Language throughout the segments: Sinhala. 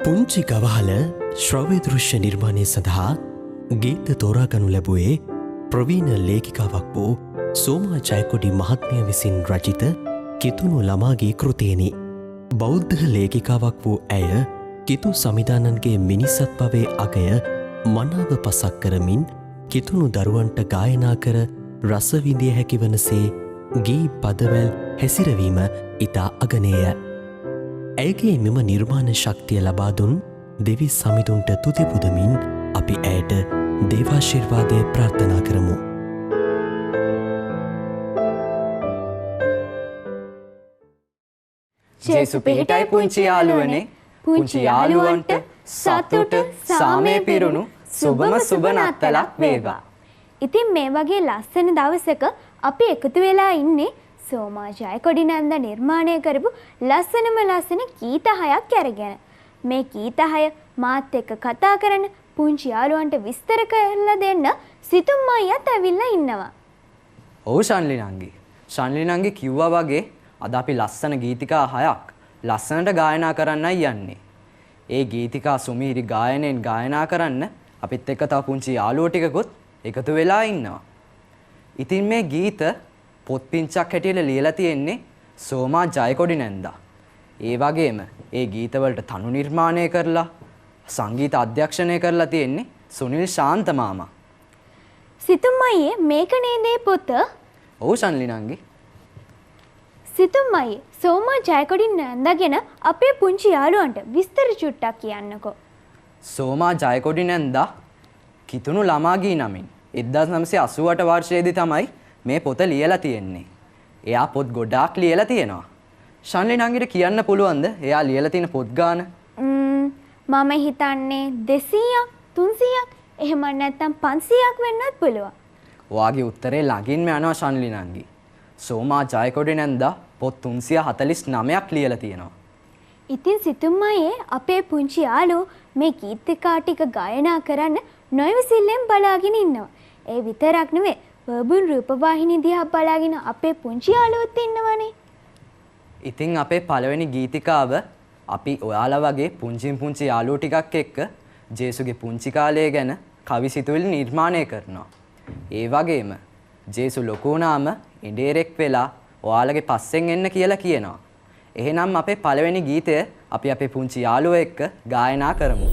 පුංචි ගවහල ශ්‍රව්‍ය දෘශ්‍ය නිර්මාණය සඳහා ගීත තෝරාගනු ලැබුවේ ප්‍රවීණ ලේඛිකාවක් වූ සෝමා ජයකොඩි මහත්මිය විසින් රචිත කිතුණු ළමාගේ කෘතියෙනි. බෞද්ධ ලේඛිකාවක් වූ ඇය කිතු සමිදානන්ගේ මිනිසත් භවයේ අගය මනාව පසක් කරමින් කිතුණු දරුවන්ට ගායනා කර රස විඳිය හැකි වනසේ ගී පදවැල් හැසිරවීම ඉතා අගනේය. ඇයගේ මෙම නිර්මාණ ශක්තිය ලබා දුන් දෙවි සමිඳුන්ට තුති පුදමින් අපි ඇයට දේවාශිර්වාදය ප්‍රාර්ථනා කරමු. ජේසු පිහිටයි පුංචි යාළුවනේ, පුංචි යාළුවන්ට සතුට සාමය පිරුණු සුබම සුබ නත්තලක් වේවා. ඉතින් මේ වගේ ලස්සන දවසක අපි එකතු වෙලා ඉන්නේ සෝමා ජයකොඩි නන්ද නිර්මාණය කරපු ලස්සනම ලස්සන ගීත 6ක් අරගෙන. මේ ගීත 6 මාත් එක්ක කතා කරන්න පුංචි යාළුවන්ට විස්තර කරලා දෙන්න සිතුම් අයියාත් ඇවිල්ලා ඉන්නවා. ඔව් ශාන්ලි නංගි. ශාන්ලි නංගි කිව්වා වගේ අද අපි ලස්සන ගීතිකා 6ක් ලස්සනට ගායනා කරන්නයි යන්නේ. ඒ ගීතිකා සුමීරි ගායනයෙන් ගායනා කරන්න අපිත් එක්ක තව පුංචි යාළුවෝ ටිකකුත් එකතු වෙලා ඉන්නවා. ඉතින් මේ ගීත පොත් පිංචක් හැටියට ලියලා තියෙන්නේ සෝමා ජයකොඩි නැන්දා. ඒ වගේම ඒ ගීතවලට තනු නිර්මාණය කරලා සංගීත අධ්‍යක්ෂණය කරලා තියෙන්නේ සුනිල් ශාන්ත මාමා. සිතුම් අයියේ මේක නේද පොත? ඔව් ශාන්ලි නංගි. සිතුම් අයියේ සෝමා ජයකොඩි නැන්දා ගැන අපේ පුංචි යාළුවන්ට විස්තර චුට්ටක් කියන්නකෝ. සෝමා ජයකොඩි නැන්දා කිතුණු ළමාගේ නමින් 1988 වර්ෂයේදී තමයි මේ පොත ලියලා තියෙන්නේ. එයා පොත් ගොඩාක් ලියලා තියෙනවා. ශාන්ලි නංගිට කියන්න පුළුවන්ද එයා ලියලා තියෙන පොත් ගාන? මම හිතන්නේ 200ක් 300ක් එහෙම නැත්නම් 500ක් වෙන්නත් පුළුවන්. ඔයාගේ උත්තරේ ළඟින්ම යනවා ශාන්ලි නංගි. සෝමා ජයකොඩි නැන්දා පොත් 349ක් ලියලා තියෙනවා. ඉතින් සිතුම් අයියේ අපේ පුංචි යාළුවෝ මේ ගීතිකා ටික ගායනා කරන්න නොයවසිල්ලෙන් බලාගෙන ඉන්නවා. ඒ විතරක් නෙවෙයි බර්බුන් රූපවාහිනිය දිහා බලාගෙන අපේ පුංචි යාළුවොත් ඉන්නවනේ. ඉතින් අපේ පළවෙනි ගීතිකාව අපි ඔයාලා වගේ පුංචි යාළුවෝ ටිකක් එක්ක ජේසුගේ පුංචි කාලය ගැන කවි සිතුවිලි නිර්මාණය කරනවා. ඒ වගේම ජේසු ලොකු වුණාම ඉඩේරෙක් වෙලා ඔයාලගේ පස්සෙන් එන්න කියලා කියනවා. එහෙනම් අපේ පළවෙනි ගීතය අපි අපේ පුංචි යාළුවෝ එක්ක ගායනා කරමු.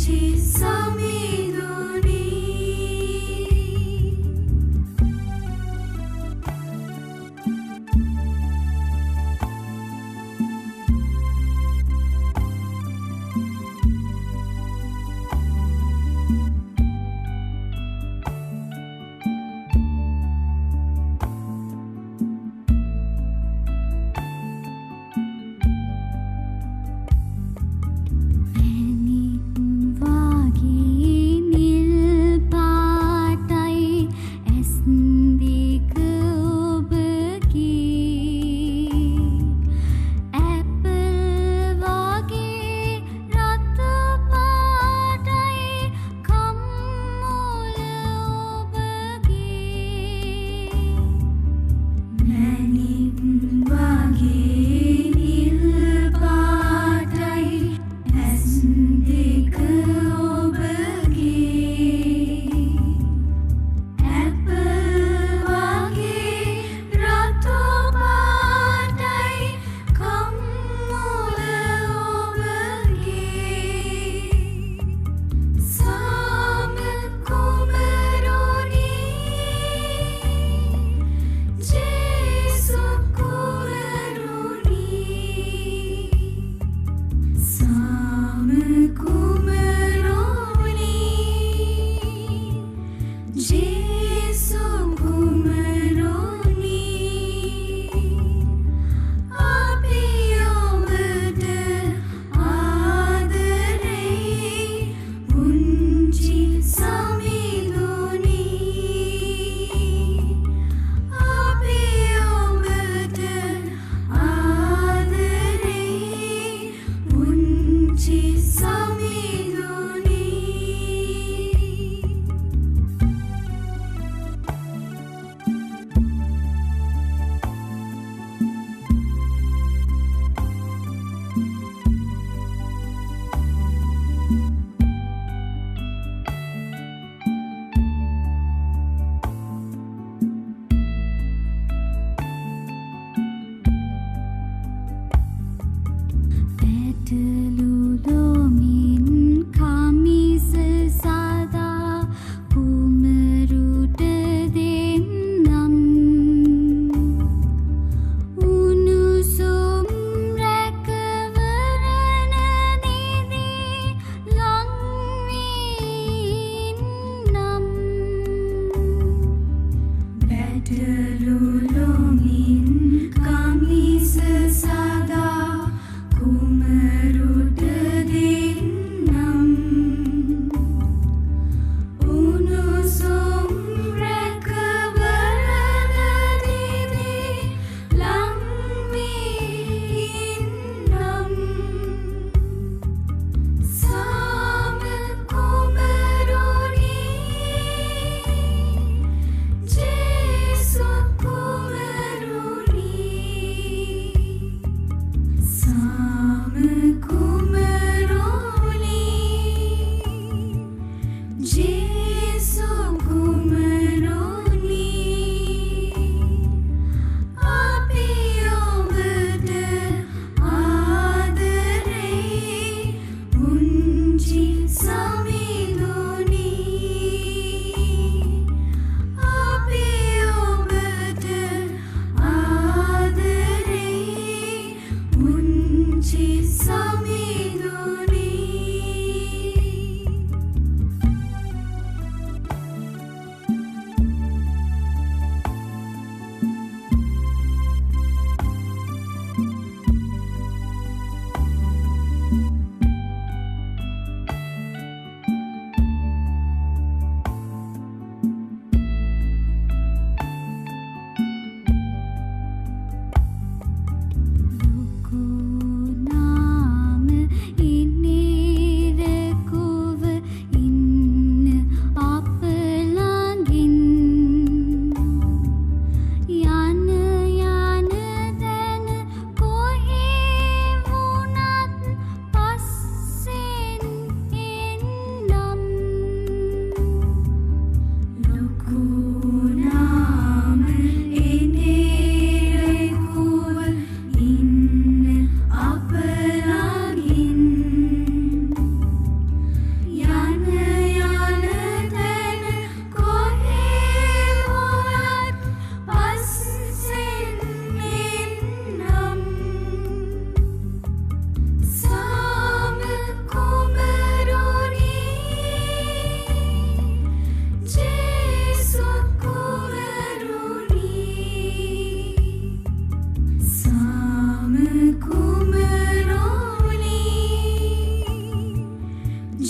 Jesus.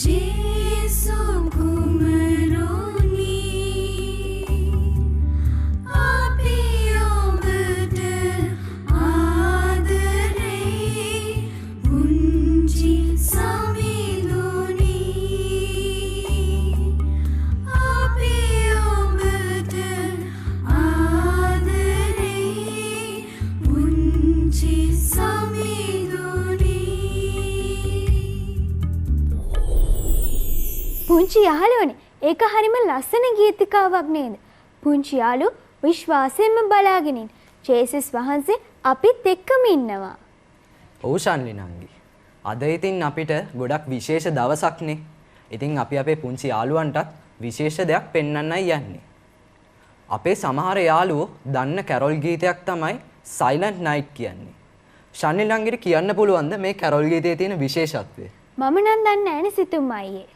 Jesu kumaroni api obata aadare punji samidoni api obata aadare punji samidoni. පුංචි යාළුවනේ ඒක හරිම ලස්සන ගීතිකාවක් නේද? පුංචි යාළු විශ්වාසයෙන්ම බලාගෙන ඉන්න. ජේසුස් වහන්සේ අපිත් එක්කම ඉන්නවා. ඔව් ශාන්ලි නංගි. අද ඉතින් අපිට ගොඩක් විශේෂ දවසක්නේ. ඉතින් අපි අපේ පුංචි යාළුවන්ටත් විශේෂ දෙයක් පෙන්වන්නයි යන්නේ. අපේ සමහර යාළුවෝ දන්න කැරොල් ගීතයක් තමයි Silent Night කියන්නේ. ශාන්ලි නංගිට කියන්න පුළුවන්ද මේ කැරොල් ගීතයේ තියෙන විශේෂත්වය? මම නම් දන්නේ නැහැ නේ සිතුම් අයියේ.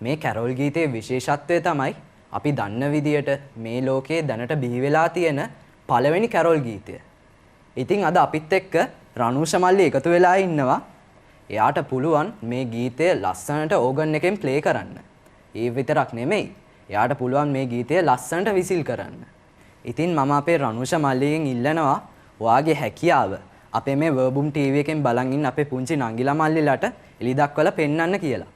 මේ කැරොල් ගීතයේ විශේෂත්වය තමයි අපි දන්න විදියට මේ ලෝකයේ දැනට බිහි වෙලා තියෙන පළවෙනි කැරොල් ගීතය. ඉතින් අද අපිත් එක්ක රණූෂ මල්ලි එකතු වෙලා ඉන්නවා. එයාට පුළුවන් මේ ගීතය ලස්සනට ඕගන් එකෙන් ප්ලේ කරන්න. ඒ විතරක් නෙමෙයි. එයාට පුළුවන් මේ ගීතය ලස්සනට විසිල් කරන්න. ඉතින් මම අපේ රණූෂ මල්ලිගෙන් ඉල්ලනවා ඔයාගේ හැකියාව අපේ මේ වර්බුම් ටීවී එකෙන් බලන් ඉන්න අපේ පුංචි නංගිලා මල්ලිලාට එලි දක්වලා පෙන්වන්න කියලා.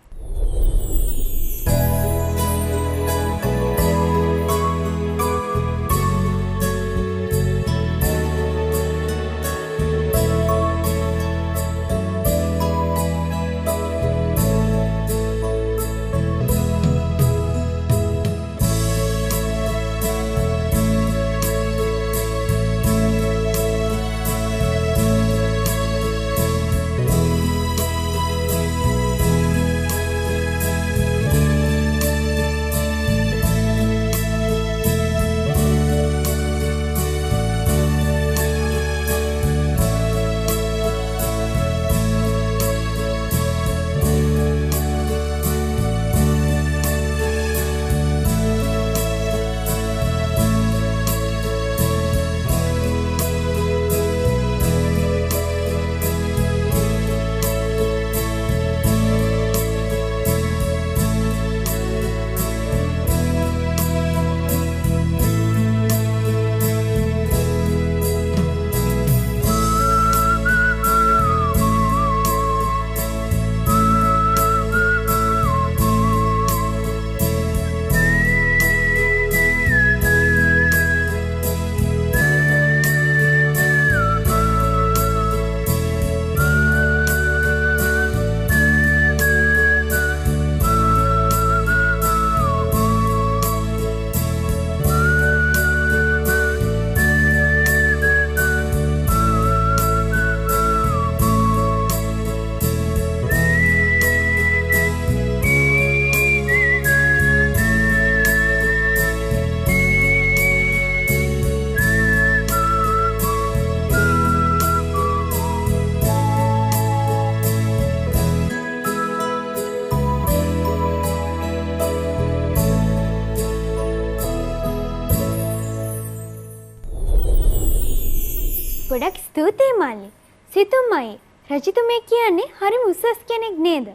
ගොඩක් ස්තුතියි මල්ලි. සිතුම් අයියේ රජතුමේ කියන්නේ හරිම උසස් කෙනෙක් නේද?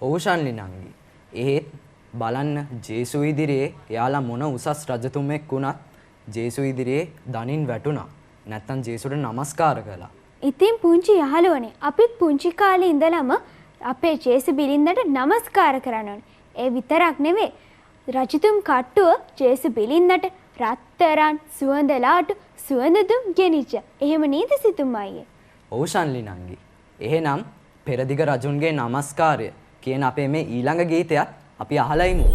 ඔව් ශාන්ලි නංගි. ඒත් බලන්න ජේසු ඉදිරියේ එයාලා මොන උසස් රජතුමෙක් වුණත් ජේසු ඉදිරියේ දනින් වැටුණා. නැත්තම් ජේසුට නමස්කාර කළා. ඉතින් පුංචි යහළුවනේ අපිත් පුංචි කාලේ ඉඳලම අපේ ජේසු බිලින්දට නමස්කාර කරන්න ඕනේ. ඒ විතරක් නෙවෙයි. රජතුම් කට්ටුව ජේසු බිලින්දට රත්තරන් සුවඳලාට සුවඳදුම් ගෙනිච්ච. එහෙම නේද සිතුම් අයියේ? ඔව් ශාන්ලි නංගි. එහෙනම් පෙරදිග රජුන්ගේ නමස්කාරය කියන අපේ මේ ඊළඟ ගීතයත් අපි අහලා ඉමු.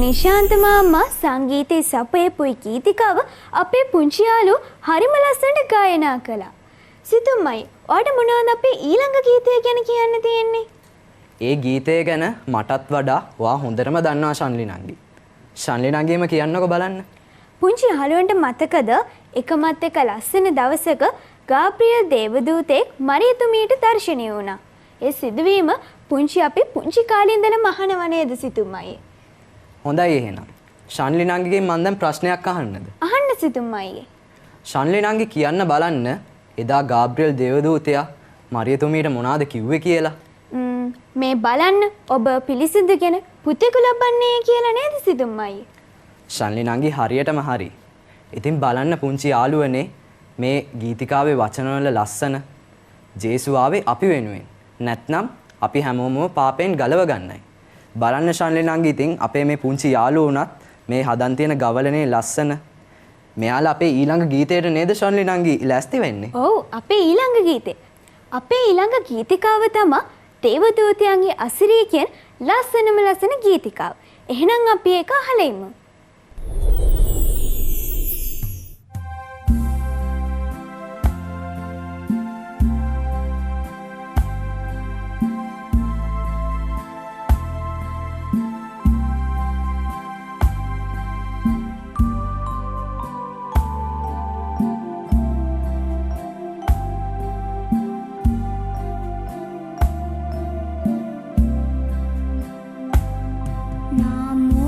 නිශාන්ත මාමා සංගීතයේ සපයපුයි ගීතිකාව අපේ පුංචි යාළුවෝ හරිම ලස්සනට ගායනා කළා. සිතුම්මයි, ඔයාට මොනවද අපේ ඊළඟ ගීතය ගැන කියන්න තියෙන්නේ? ඒ ගීතය ගැන මටත් වඩා ඔයා හොඳටම දන්නවා ශන්ලි නංගි. ශන්ලි නංගිම කියන්නකෝ බලන්න. පුංචි යාළුවන්ට මතකද එකමත් එක ලස්සන දවසක ගාබ්‍රියල් දේවදූතෙක් මරියතුමියට දර්ශනය වුණා. ඒ සිදුවීම පුංචි අපි පුංචි කාලේ ඉඳලම අහනව නේද සිතුම්මයි? හොඳයි එහෙනම්. ශන්ලි නංගිගෙන් මම දැන් ප්‍රශ්නයක් අහන්නද? අහන්න සිතුම්මයි. ශන්ලි නංගි කියන්න බලන්න එදා ගාබ්‍රියල් දේවදූතයා මරියතුමියට මොනවද කිව්වේ කියලා. මේ බලන්න ඔබ පිළිසිඳගෙන පුතෙකු ලබන්නේ කියලා නේද සිතුම්මයි? ශන්ලි නංගි හරියටම හරි. ඉතින් බලන්න පුංචි යාළුවනේ මේ ගීතිකාවේ වචනවල ලස්සන. ජේසුස් ආවේ අපි වෙනුවෙන්. නැත්නම් අපි හැමෝම පාපයෙන් ගලව ගන්නයි. බලන්න ශන්ලි නංගි ඉතින් අපේ මේ පුංචි යාළුවෝ උනත් මේ හදන් තියෙන ගවලනේ ලස්සන. මෙයාලා අපේ ඊළඟ ගීතයට නේද ශන්ලි නංගි ලෑස්ති වෙන්නේ? ඔව් අපේ ඊළඟ ගීතේ. අපේ ඊළඟ ගීතිකාව තමයි දේවදූතයන්ගේ අසිරිය කියන ලස්සනම ලස්සන ගීතිකාව. එහෙනම් අපි ඒක අහලා ඉමු. Namo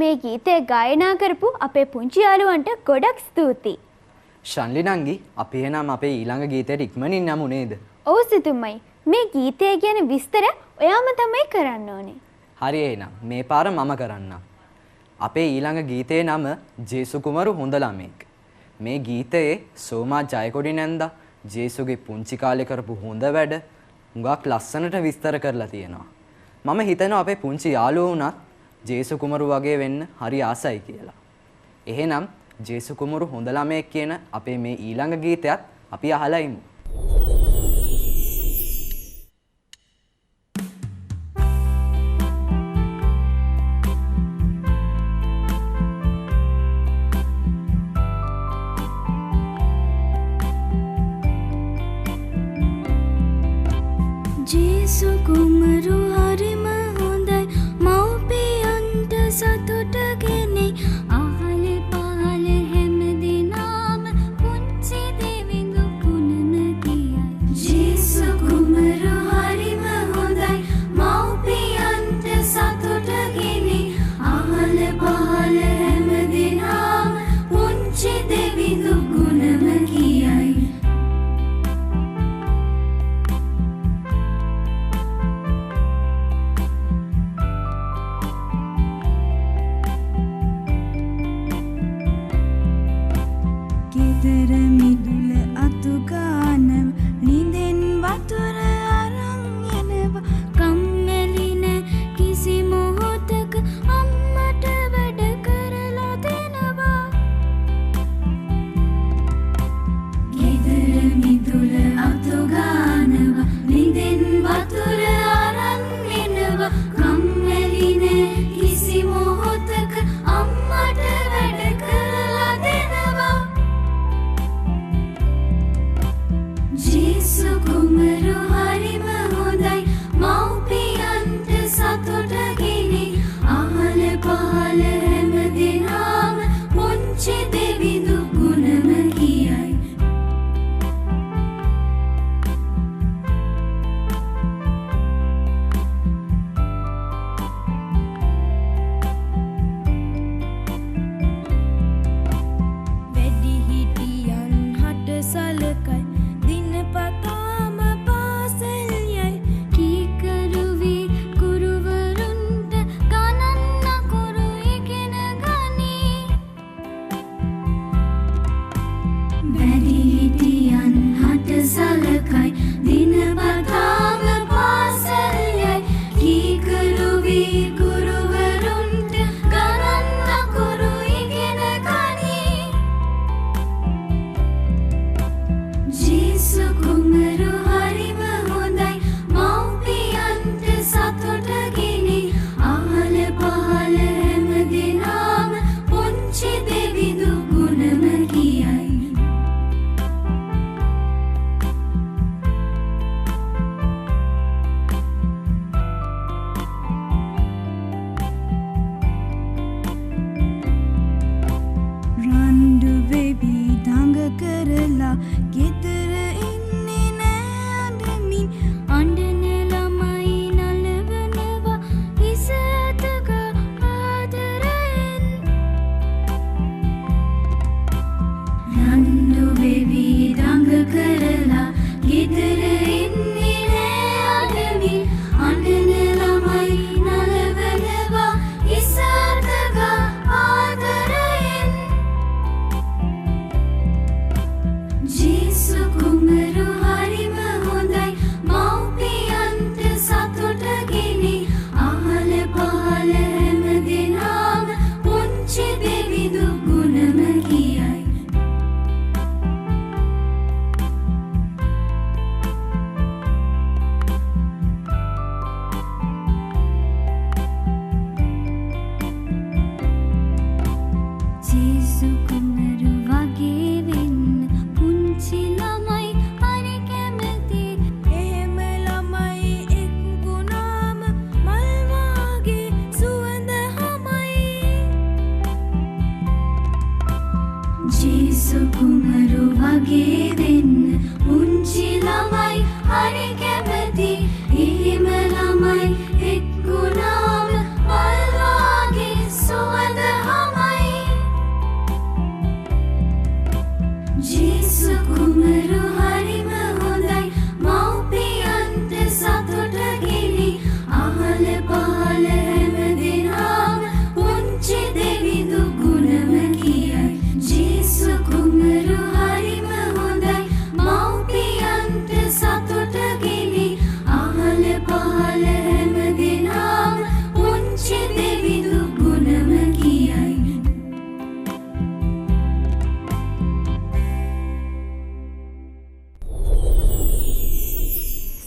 මේ ගීතය ගායනා කරපු අපේ පුංචි යාළුවන්ට ගොඩක් ස්තුතියි. ශන්ලි නංගි අපි එහෙනම් අපේ ඊළඟ ගීතයට ඉක්මනින් යමු නේද? ඔව් සිතුමයි. මේ ගීතය ගැන විස්තර ඔයාම තමයි කරන්න ඕනේ. හරි එහෙනම් මේ පාර මම කරන්නම්. අපේ ඊළඟ ගීතයේ නම ජේසු කුමරු හොඳ ළමෙක්. මේ ගීතයේ සෝමා ජයකොඩි නැන්දා ජේසුගේ පුංචි කාලේ කරපු හොඳ වැඩ හුඟක් ලස්සනට විස්තර කරලා තියෙනවා. මම හිතනවා අපේ පුංචි යාළුවෝ වුණත් ජේසු කුමරු වගේ වෙන්න හරි ආසයි කියලා. එහෙනම් ජේසු කුමරු හොඳ ළමයෙක් කියන අපේ මේ ඊළඟ ගීතයත් අපි අහලා ඉමු. ජේසු කුමරු හරිම හොඳයි මව්පියන්ට සතුටගෙන අහල පහල හැම දිනම පුංචි දෙවිඳු පුනම කියයි. ජේසු කුමරු හරිම හොඳයි මව්පියන්ට සතුටගෙන අහල පහල හැම දිනම පුංචි දෙවිඳු පුනම කියයි.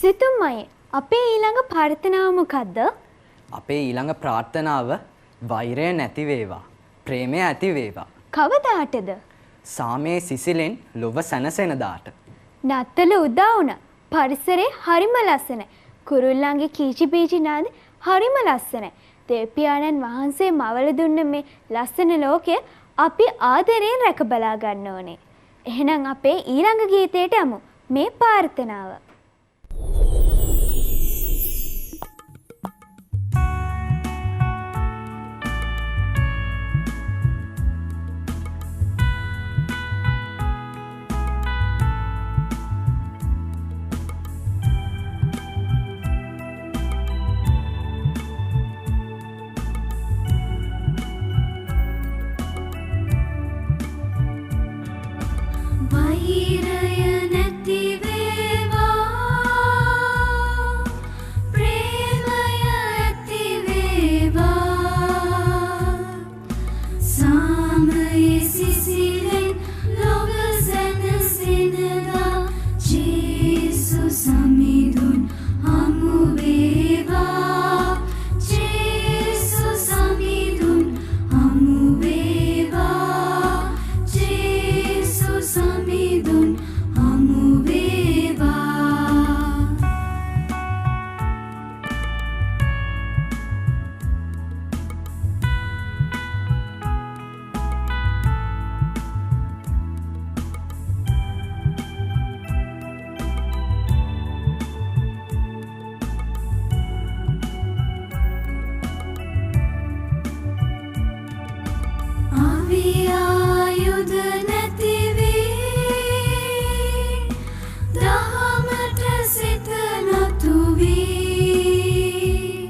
සිතුම්මයි අපේ ඊළඟ ප්‍රාර්ථනාව මොකද්ද? අපේ ඊළඟ ප්‍රාර්ථනාව වෛරය නැති වේවා. ප්‍රේමය ඇති වේවා. කවදාටද? සාමයේ සිසිලෙන් ලොව සැනසෙන දාට. නත්තල උදා වුණා. පරිසරේ හරිම ලස්සනයි. කුරුල්ලන්ගේ කීචි පීචි නාද හරිම ලස්සනයි. දෙවියන්න් වහන්සේ මවල දුන්න මේ ලස්සන ලෝකය අපි ආදරයෙන් රැක බලා ගන්න ඕනේ. එහෙනම් අපේ ඊළඟ ගීතයට යමු. මේ ප්‍රාර්ථනාව. වෛරය නැති වේවා ප්‍රේමය ඇති වේවා සාමයේ සිසිලෙන් ලොව සැනසෙනදා ජේසු සමිඳුන් හමු වේවා ජේසු සමිඳුන් හමු වේවා ජේසු සමිඳුන් හමු වේවා අවියායුධ නැති වී දහමට සිත නතු වී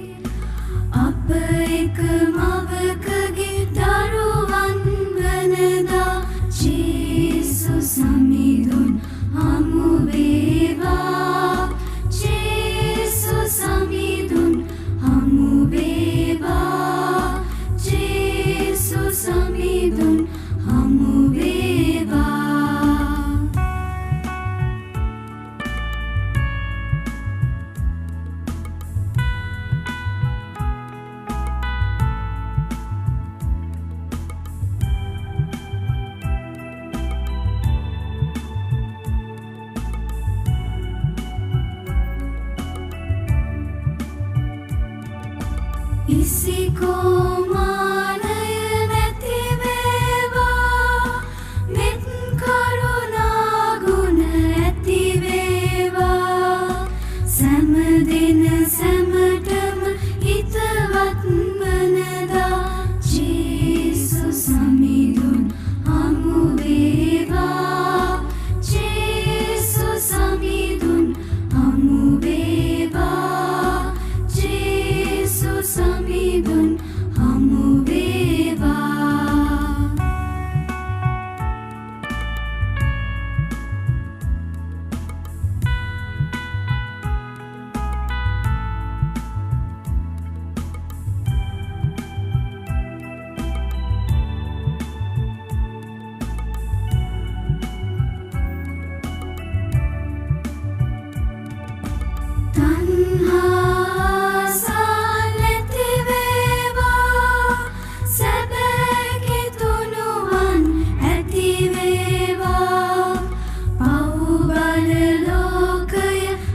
අප එක මවකගේ දරුවන් වනදා ජේසු සමිඳුන් හමු වේවා ජේසු සමිඳුන් හමු වේවා ජේසු සමිඳුන් හමු වේවා ඉසිකෝමානය නැති වේවා මෙත් කරුණා ගුණ ඇති වේවා සෑම දින සැමටම හිතවත් වනදා ජේසු සමිඳුන් හමු වේවා ජේසු සමිඳුන් හමු වේවා ජේසු සමිඳුන් හමු වේවා තණ්හා නැති වේවා සැබෑ කිතුණුවන් ඇති වේවා පව්බර ලෝකය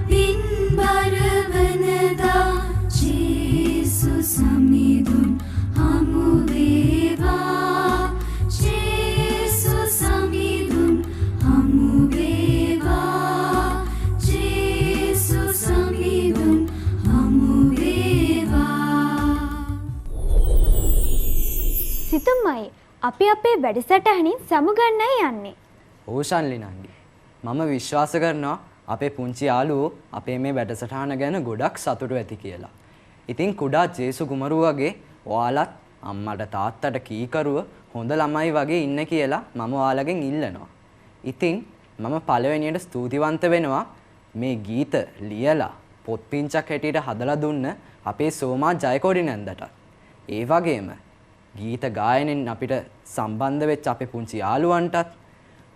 පින්බර වනදා ජේසු සමිඳුන් හමු වේවා ජේසු සමිඳුන් හමු වේවා ජේසු සමිඳුන් හමු වේවා සිතුම්මයි අපි අපේ වැඩසටහනින් සමුගන්නයි යන්නේ. ඕෂන්ලි නංගි. මම විශ්වාස කරනවා අපේ පුංචි යාළුවෝ අපේ මේ වැඩසටහන ගැන ගොඩක් සතුටු ඇති කියලා. ඉතින් කුඩා ජේසු කුමරු වගේ ඔයාලත් අම්මට තාත්තට කීකරුව හොඳ ළමයි වගේ ඉන්න කියලා මම ඔයාලගෙන් ඉල්ලනවා. ඉතින් මම පළවෙනියට ස්තුතිවන්ත වෙනවා මේ ගීත ලියලා පොත් පිංචක් හැටියට හදලා දුන්න අපේ සෝමා ජයකොඩි නැන්දට. ඒ වගේම ගීත ගායනෙන් අපිට සම්බන්ධ වෙච්ච අපේ පුංචි යාළුවන්ටත්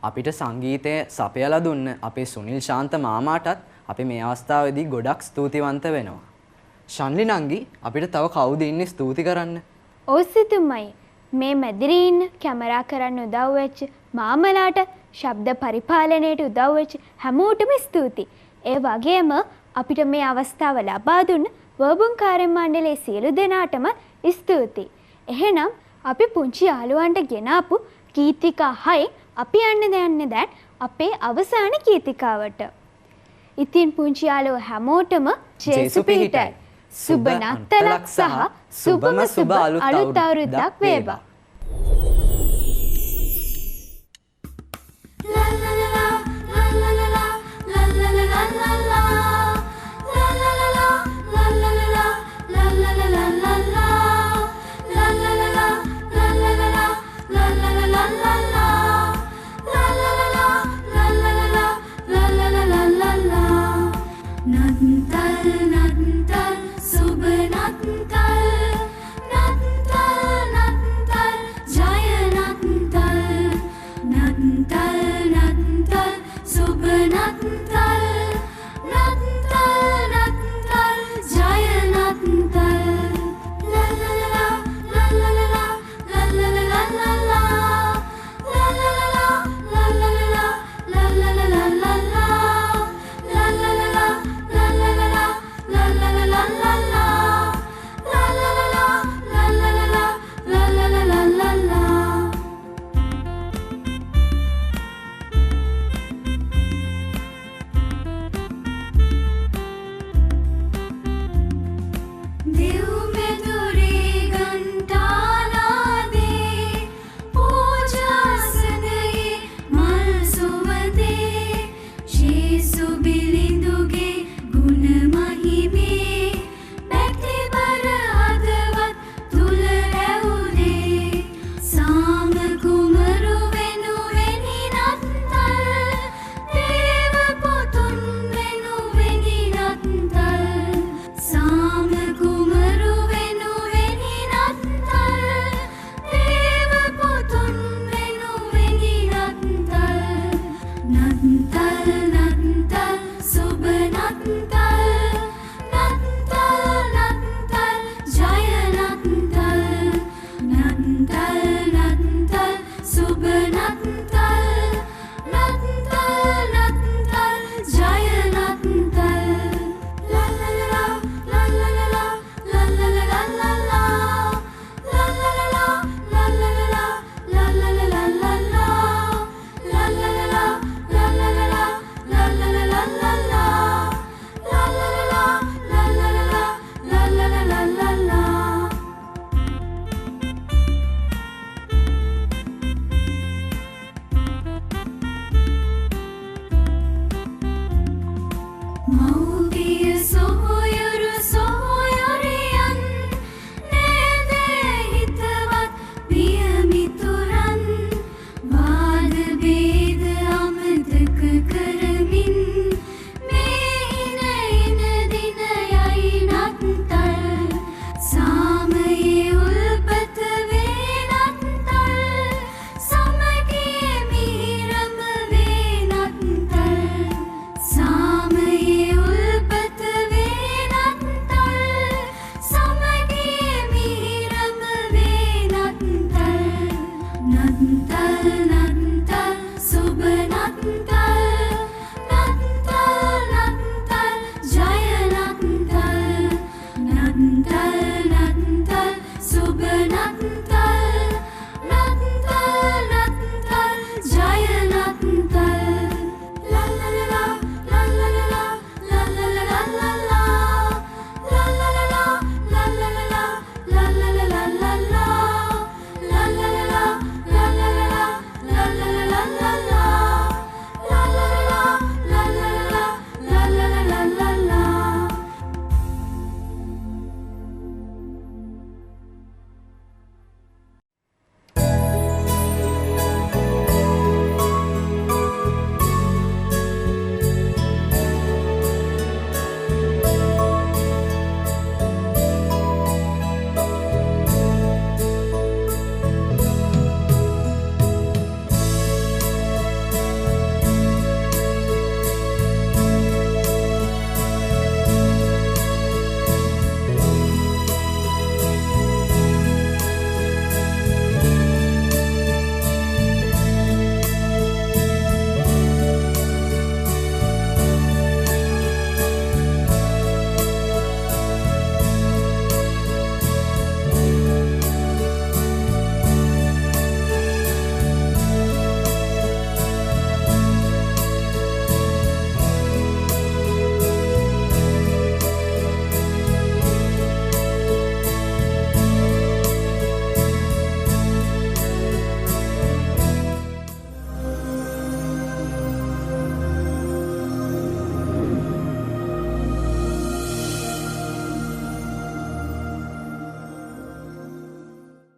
අපිට සංගීතය සපයලා දුන්න අපේ සුනිල් ශාන්ත මාමාටත් අපි මේ අවස්ථාවේදී ගොඩක් ස්තුතිවන්ත වෙනවා. ශන්ලි නංගි අපිට තව කවුද ඉන්නේ ස්තුති කරන්න? ඔස්සිතුමයි මේ මැදිරි ඉන්න කැමරා කරන්න උදව් වෙච්ච මාමලාට ශබ්ද පරිපාලනයට උදව් වෙච්ච හැමෝටම ස්තුතියි. ඒ වගේම අපිට මේ අවස්ථාව ලබා දුන්න වර්බුන් කාර්ය මණ්ඩලයේ සියලු දෙනාටම ස්තුතියි. එහෙනම් අපි පුංචි යාළුවන්ට ගෙනාපු ගීතිකා 6 අපි යන්න දැන් අපේ අවසාන ගීතිකාවට. ඉතින් පුංචි යාළුවෝ හැමෝටම ජේසු පිහිටයි. සුබ නත්තලක් සහ සුබම සුබ අලුත් අවුරුද්දක් වේවා.